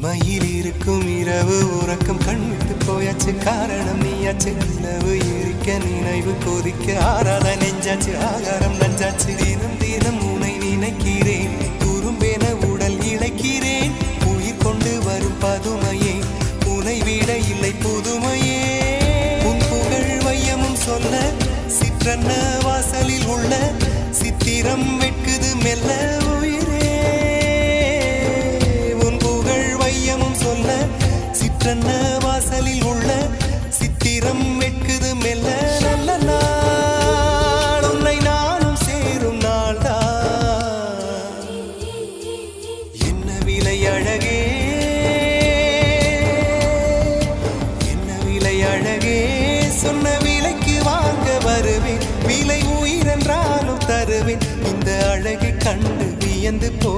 மயில் இருக்கும் இரவு உறக்கம் கண்விட்டு போயாச்சு காரணம் நீயாச்சு நிலவு எரிக்க நினைவு கொதிக்க ஆறாத நெஞ்சாச்சு ஆகாரம் நஞ்சாச்சு தினம் தினம் உனை நினைக்கிறேன் குறும்பென உடல் இழைக்கிறேன் உயிர் கொண்டு வரும் பதுமையே உனை விட இல்லை புதுமையே உன் புகழ் வையமும் சொல்ல சிற்றன்ன வாசலில் உள்ள சித்திரம் வெட்குது மெல்ல சிற்றன்ன வாசலில் உள்ள சித்திரம் வெட்குது மெல்ல நல்ல நாள் உன்னை நானும் சேரும் நாள்தான் என்ன விலை அழகே என்ன விலை அழகே சொன்ன விலைக்கு வாங்க வருவேன் விலை உயிரென்றாலும் தருவேன் இந்த அழகை கண்டு வியந்து போ